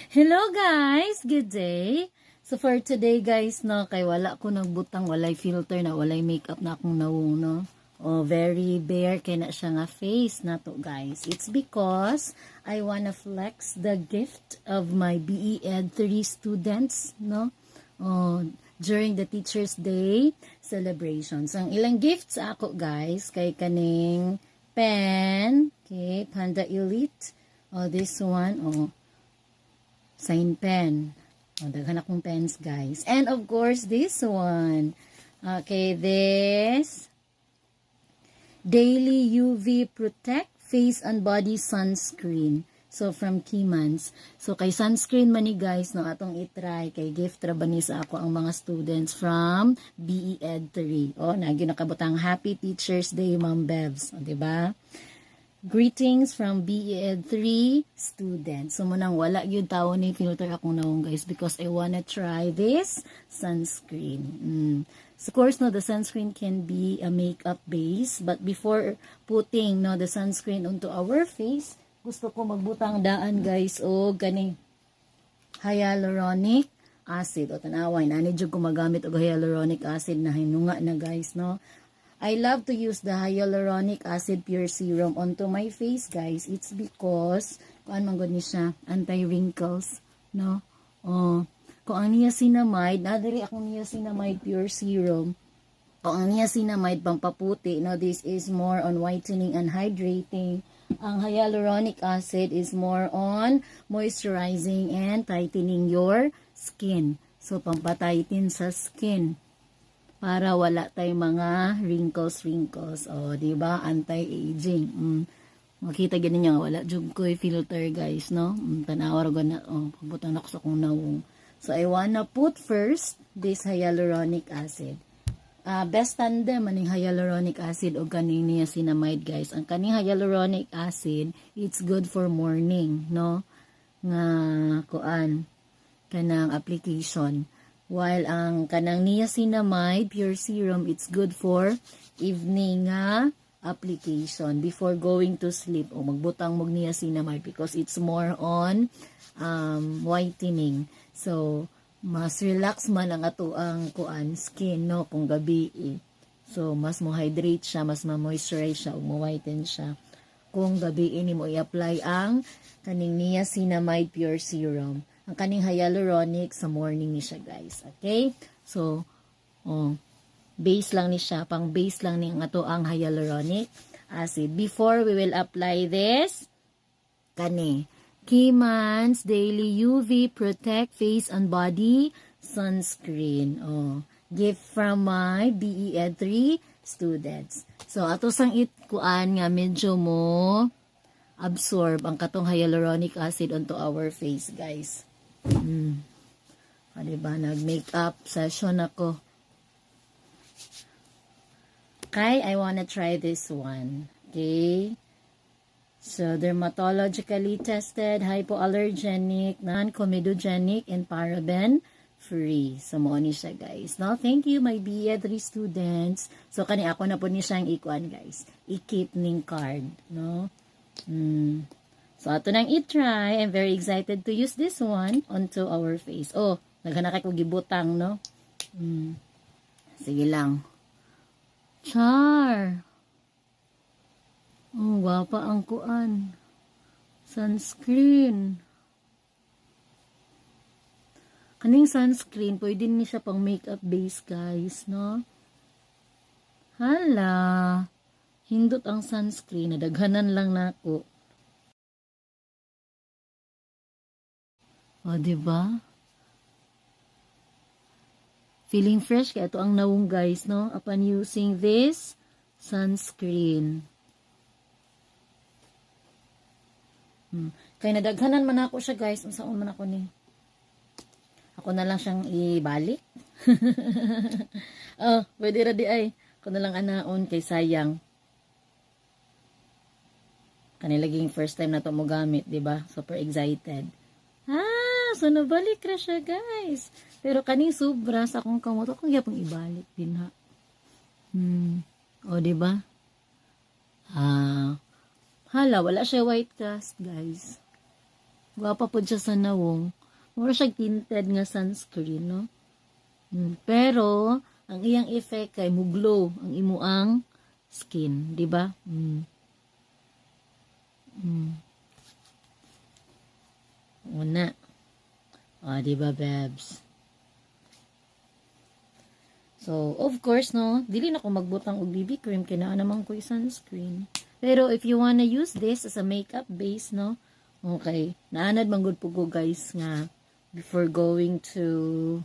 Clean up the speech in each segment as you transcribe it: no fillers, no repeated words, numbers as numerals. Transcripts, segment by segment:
Hello guys! Good day! So for today guys, no, kay wala ko nagbutang, walay filter na, walay makeup na akong nawong, no. Oh, very bare kay na siya nga face na to guys. It's because I wanna flex the gift of my BE Ed 3 students, no. Oh, during the Teacher's Day celebrations. Ang ilang gifts ako guys, kay kaning pen, okay, Panda Elite. Oh, this one, oh, sign pen. O, daghan akong pens, guys. And, of course, this one. Okay, this Daily UV Protect Face and Body Sunscreen. So, from Kimans. So, kay sunscreen man ni guys, no, atong itry. Kay gift ra ba ni sa ako ang mga students from BE Ed 3. O, nagyo nakabutang Happy Teacher's Day, Ma'am Bevs. O, diba? Greetings from BE Ed 3 students. So, munang wala yun tao ni filter akong naong guys because I wanna try this sunscreen. So, of course, no, the sunscreen can be a makeup base. But before putting, no, the sunscreen onto our face, gusto ko magbutang daan guys o gani hyaluronic acid. O tanaway, nanidyo ko magamit og hyaluronic acid na hinunga na guys, no. I love to use the hyaluronic acid pure serum onto my face, guys. It's because, kung man gud ni siya, anti-wrinkles, no? Oh, kung ang niacinamide, nadiri akong niacinamide pure serum. Kung ang niacinamide pampaputi, no, this is more on whitening and hydrating. Ang hyaluronic acid is more on moisturizing and tightening your skin. So, pampatighten sa skin. Para wala tayong mga wrinkles. O, diba? Anti-aging. Makita ganun niya, wala jug ko filter, guys, no? Tanawar ko na, pagbutan ako sa kong nawong. So, I wanna put first this hyaluronic acid. Best tandem, maning hyaluronic acid o kaning niacinamide, guys. Ang kaning hyaluronic acid, it's good for morning, no? Nga, kuan, kanang application. While ang kanang niacinamide pure serum, it's good for evening application before going to sleep. O magbutang mog niacinamide because it's more on whitening. So, mas relax man ang ato ang kuan skin, no, kung gabi. So, mas mo hydrate siya, mas ma-moisturize siya, o mo-whiten siya. Kung gabi ini mo i-apply ang kaning niacinamide pure serum. Ang kaning hyaluronic sa morning ni siya, guys. Okay? So, base lang ni siya. Pang base lang ni nga to ang hyaluronic acid. Before we will apply this, Kimans Daily UV Protect Face and Body Sunscreen. Gift from my BE Ed 3 students. So, ato sang itkuan nga medyo mo absorb ang katong hyaluronic acid onto our face, guys. Diba, nag-makeup session ako. Okay, I wanna try this one. Okay. So, dermatologically tested, hypoallergenic, non-comedogenic, and paraben-free. So, mo ni siya, guys. No, thank you, my BE 3 students. So, kani ako na po ni siyang ikuan, guys. I-keep ning card, no? So, ato nang i-try. I'm very excited to use this one onto our face. Oh, naghanakay ko gibutang, no? Sige lang. Char! Oh, wapa ang kuan. Sunscreen. Kaning sunscreen, pwede ni siya pang makeup base, guys, no? Hala! Hindot ang sunscreen. Nadaghanan lang na ako. O, diba? Feeling fresh kaya ito ang nawong, guys, no? Upon using this sunscreen. Kaya nadaghanan man ako siya, guys. Saan man ako ni? Ako na lang siyang ibalik. Pwede ra di ay. Ako na lang anaon kay sayang. Kanilaging first time na ito mo gamit, diba? Super excited. So nabalik ra siya, guys. Pero kaning sobra sa akong kamot, akong yapang ibalik din ha. O, diba? Hala, wala siya white cast, guys. Gwapa po siya sa nawong. Mura siya tinted nga sunscreen, no? Pero, ang iyang effect kay muglow ang imuang skin, di ba? Una. O, di ba, babs? So, of course, no, dili na ko magbutang og BB cream, kaya naman ko sunscreen. Pero, if you wanna use this as a makeup base, no, okay, naanad man gud po ko, guys, nga, before going to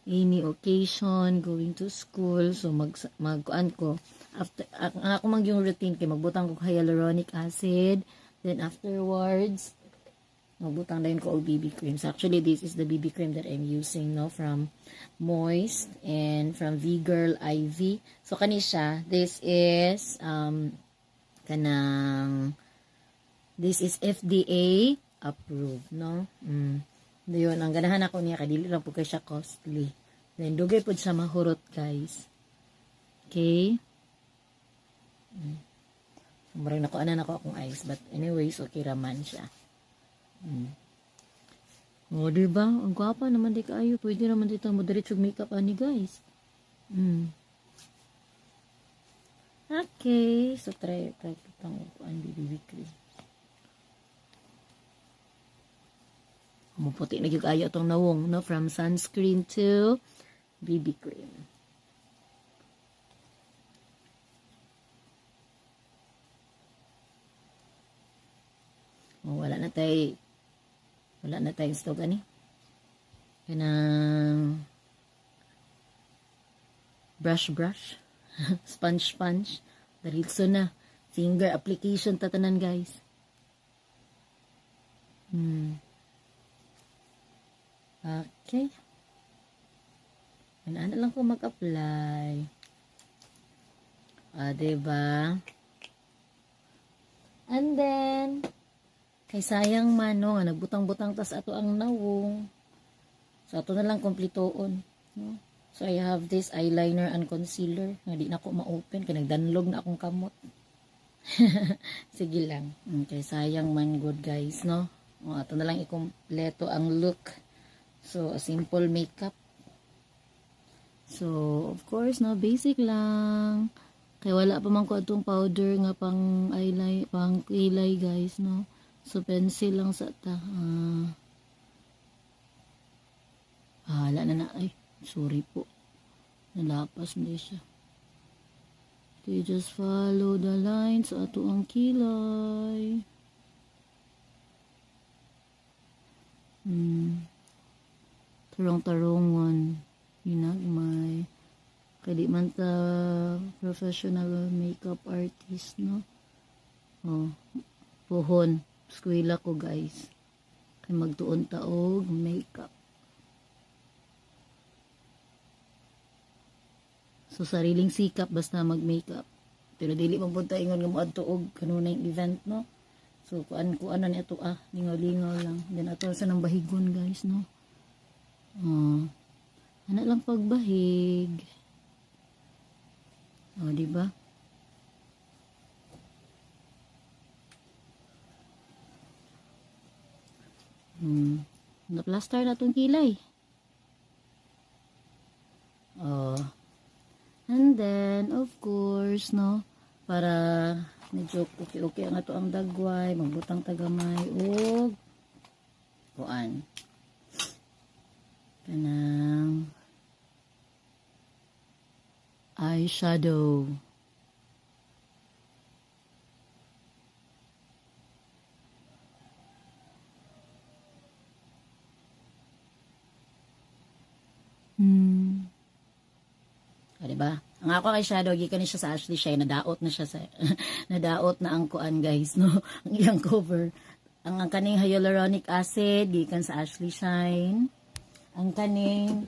any occasion, going to school, so magkuan ko, after, ang ako mang yung routine, kay magbutang ko hyaluronic acid, then afterwards, magbutang din ko og BB creams. Actually, this is the BB cream that I'm using, no, from Moist and from V-Girl IV. So, kani siya, this is, this is FDA approved, no? Yun, ang ganahan ako niya, kadili lang po kay siya costly. Then, dugay po siya mahurot, guys. Okay? So, marang nakuanan ako akong eyes, but anyways, okay raman siya. O, diba? Ang gwapa naman di kaayo. Pwede naman dito mo diretsyo makeup ani, guys. Okay. So, try kitang ang BB cream. Maputi na yung ayo itong nawong, no? From sunscreen to BB cream. O, wala na tayo stove ani. Kanang brush. sponge. Daritso na. Finger application tatanan, guys. Okay. Ano lang ko mag-apply. Diba? And then, kay sayang man, no, nga nagbutang-butang tas ato ang nawong. So, ato na lang kompletoon. No? So, I have this eyeliner and concealer. Nga di na ko ma-open. Kaya nagdanlog na akong kamot. Sige lang. Okay, sayang man good, guys, no? O, ato na lang ikompleto ang look. So, a simple makeup. So, of course, no, basic lang. Kaya wala pa man ko atong powder nga pang kilay, guys, no? So, pencil lang sa ta. Wala na. Ay, sorry po. Nalapas na siya. Okay, just follow the lines sa ato ang kilay. Tarong-tarongon. Hinagmay. Kadi man ta professional makeup artist, no? Oh, puhon. Eskwela ko, guys. Kay magtuon taog makeup. So, sariling sikap basta mag-makeup. Pero dili magpunta ingon nga moadto og kanunay event, no? So, kuan na ito, lingaw-lingaw lang. Then, ato sa nang bahigon, guys, no? Anak lang pagbahig. Diba? Na-plaster na itong kilay. And then, of course, no, para medyo okay ang ato ang dagway, magbutang tagamay, o kuan. Kanang eyeshadow. Diba? Ang ako kay Shadow, gikan ni siya sa Ashley Shine, nadaot na siya sa nadaot na ang kuan, guys, no? Ang iyang cover. Ang kaning hyaluronic acid gikan sa Ashley Shine. Ang kaning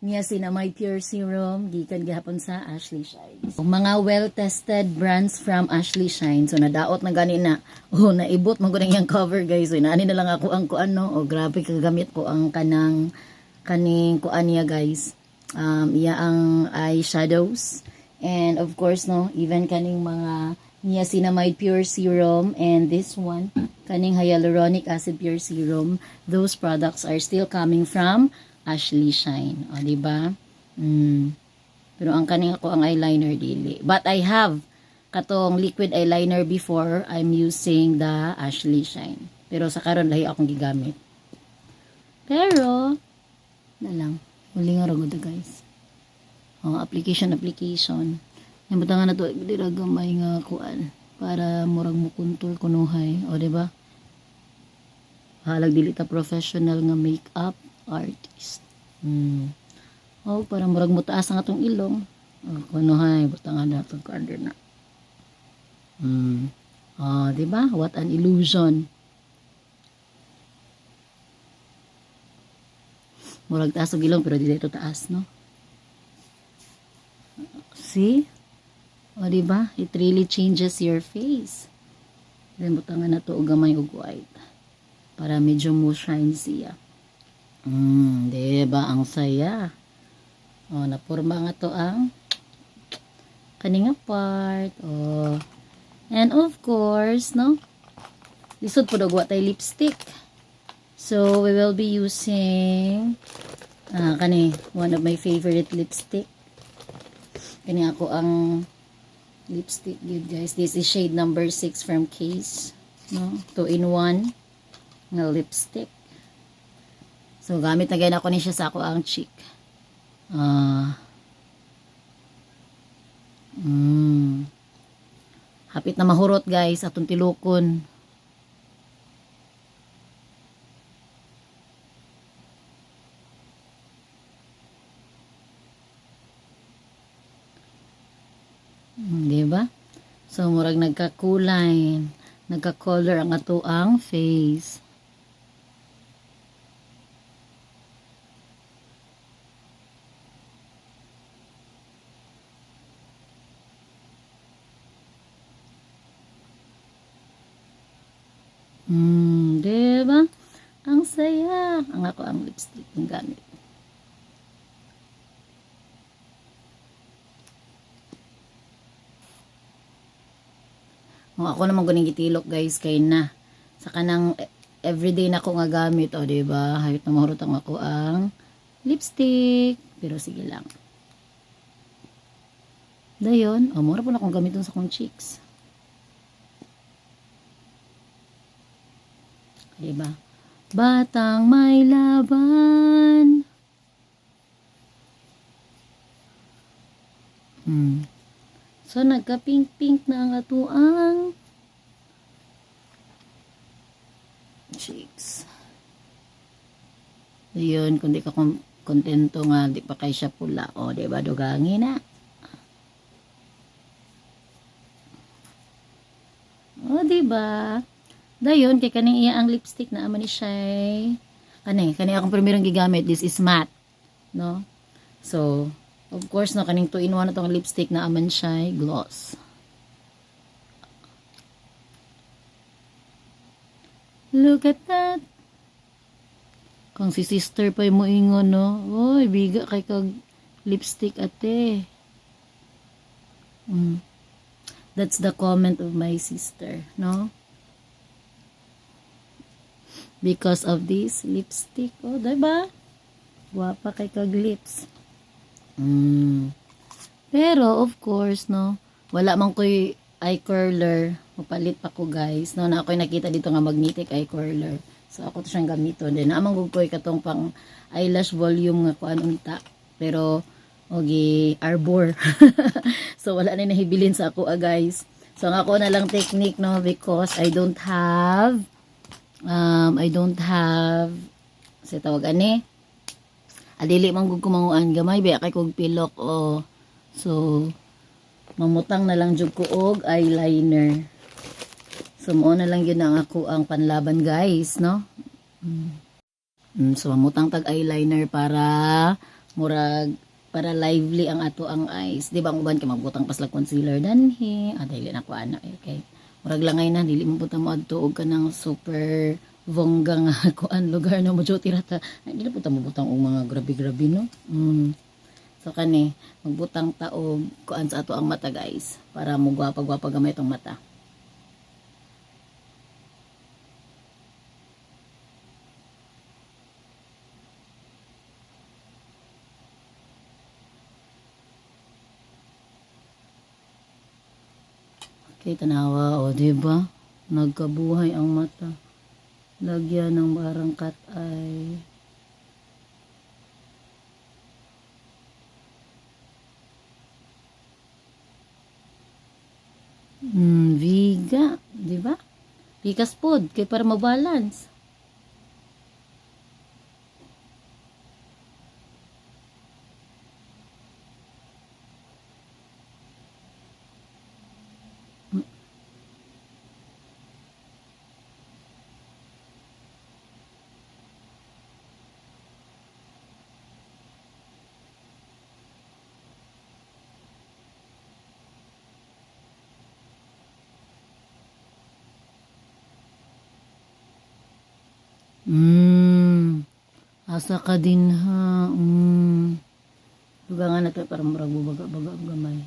niacinamide pure serum gikan gihapon sa Ashley Shine. So, mga well-tested brands from Ashley Shine. So, nadaot na gani na. Naibot mo ko na iyang cover, guys. So, inaani na lang ako ang kuan, no? Grabe, kagamit ko ang kaning kuan niya, guys. Iya ang eyeshadows. And of course, no, even kaning mga niacinamide pure serum and this one, kaning hyaluronic acid pure serum, those products are still coming from Ashley Shine. O, diba? Pero ang kaning ako ang eyeliner dili. But I have katong liquid eyeliner before. I'm using the Ashley Shine. Pero sa karon lahi akong gigamit. Pero, na lang. Huli nga ragod guys. O, application. Yung butangan na to, dira gamay nga kuan. Para murag mo contour kunuhay. O, diba? Halag dili ta professional nga makeup artist. O, para murag mo taas ang atong ilong. O, kunuhay. Butangan na itong card na. O, diba? What an illusion. Murag taas ang ilong pero dili ito taas, no? See? O, diba? It really changes your face. Then, butangan na to o gamay og white. Para medyo mo shine siya. Diba? Ang saya. O, napurma nga to ang kaninga part. O. And of course, no? Lisod po dagwa tay lipstick. So, we will be using one of my favorite lipstick. Kani ako ang lipstick yun guys. This is shade number 6 from Case. No? 2-in-1 na lipstick. So, gamit na gaya ako ni siya sa ako ang cheek. Hapit na mahurot guys. Atong tilukon. Diba? So, murag nagkakulay, nagka-color ang ato ang face. Diba? Ang saya. Ang ako ang lipstick ng gamit. O, ako naman guning gitilok guys kay na sa kanang everyday na ko nga gamit, o diba? Hayot na mahurotang ako ang lipstick. Pero sige lang. Dayon, mura po na akong gamiton sa kong cheeks. Diba? Batang may laban. So, nagka-pink-pink na ang atuang cheeks. Yun, kung di ka kontento nga, di pa kay siya pula. O, diba, dugangin na. O, diba? Dayon, kay kaning iya ang lipstick na ama ni siya. Kani akong primerong gigamit. This is matte. No? So, of course, no, kaning 2-in-1 na itong lipstick na aman siya, gloss. Look at that. Kung si sister pa mo ingon, no? Oy, biga kay kag lipstick ate. That's the comment of my sister, no? Because of this lipstick. Oh, diba? Guwapa kay kag lips. Pero, of course, no, wala man ko'y eye curler. Mapalit pa ko, guys. No, na ako'y nakita dito nga magnetic eye curler. So, ako to siyang gamiton. Then, naamang ko'y katong pang eyelash volume nga kung anong ta. Pero, okay, arbor. So, wala na nahibilin sa ako, guys. So, ang ako na lang technique, no, because I don't have, sa tawag ani, adili man gud ko manguan gamay ba kay kog pilok o. So mamutang na lang jud ko og eyeliner. So mo na lang yun ang ako ang panlaban guys, no? So mamutang tag eyeliner para murag para lively ang ato ang eyes. Di ba ang uban kay magbutang paslag concealer danhi. Dili na ko ana okay. Murag langay na dili mo puta mo adto og kanang super vongga nga kuan lugar na mo jo tirata. Dili puta mo butang og mga grabe-grabe no. So kani magbutang taog kuan sa ato ang mata guys para mo gwapa-gwapa gamay tong mata. Kay tanawa, o diba? Nagkabuhay ang mata. Lagyan ng parang cat eye. Viga, diba? Pikas pod, kay para mabalance. Asa ka din ha. Duga nga natin para murag baga-baga ang gamay.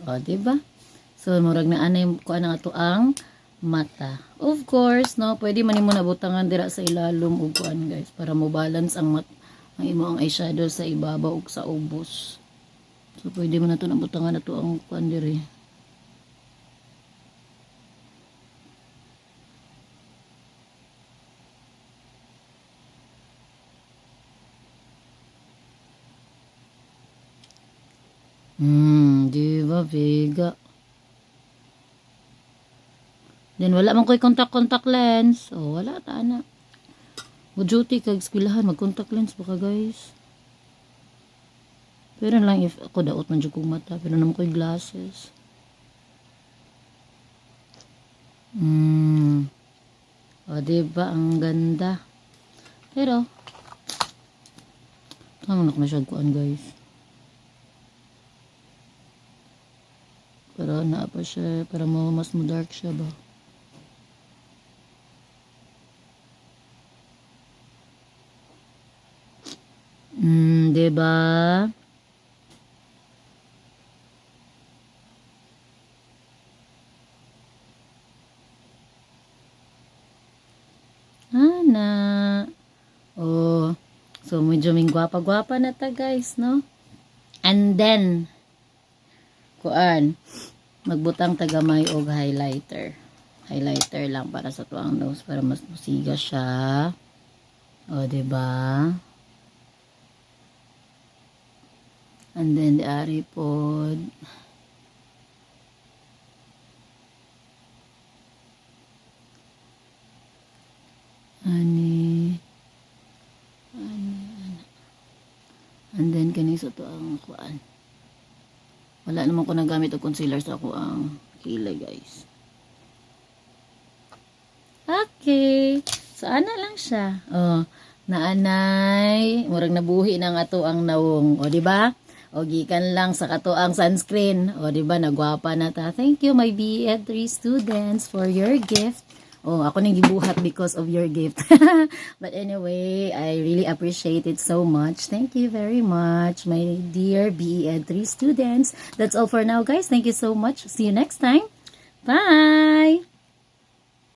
O, diba? So, murag na anay ko ang ato ang mata. Of course, no, pwede man mo nabutangan dira sa ilalom ug kuan guys para mo balance ang ang imo ang eyeshadow sa ibabaw ug sa ubos. So, pwede mo na to nabutangan ato ang kuan diri. Diba, Vega? Then, wala man ko'y contact lens. O, wala, na. Duty kag eskwelahan, mag-contact lens baka, guys. Pero lang if ako daot man jud kong mata, pero naman ko'y glasses. O, diba? Ang ganda. Pero, naman ako na siya kuan, guys. Para na pa siya, para mas mo dark siya ba. Diba? Ana. Oh. So, medyo may gwapa-gwapa na ta, guys, no? And then, kuan, magbutang tagamay og highlighter. Highlighter lang para sa tuang nose para mas musiga siya. O, diba? And then, the ari pod. Ani. And then, kani sa tuang kuan. Wala naman ko nagamit og concealer sa ako ang kilay, guys. Okay. So, ana lang siya. Oh, naanay. Murag nabuhi ng ato ang nawong. O, diba? O, gikan lang sa kato ang sunscreen. O, diba? Nagwapa na ta. Thank you, my BEd 3 students, for your gift. Oh, ako nang gibuhat because of your gift. But anyway, I really appreciate it so much. Thank you very much, my dear BEd 3 students. That's all for now, guys. Thank you so much. See you next time. Bye!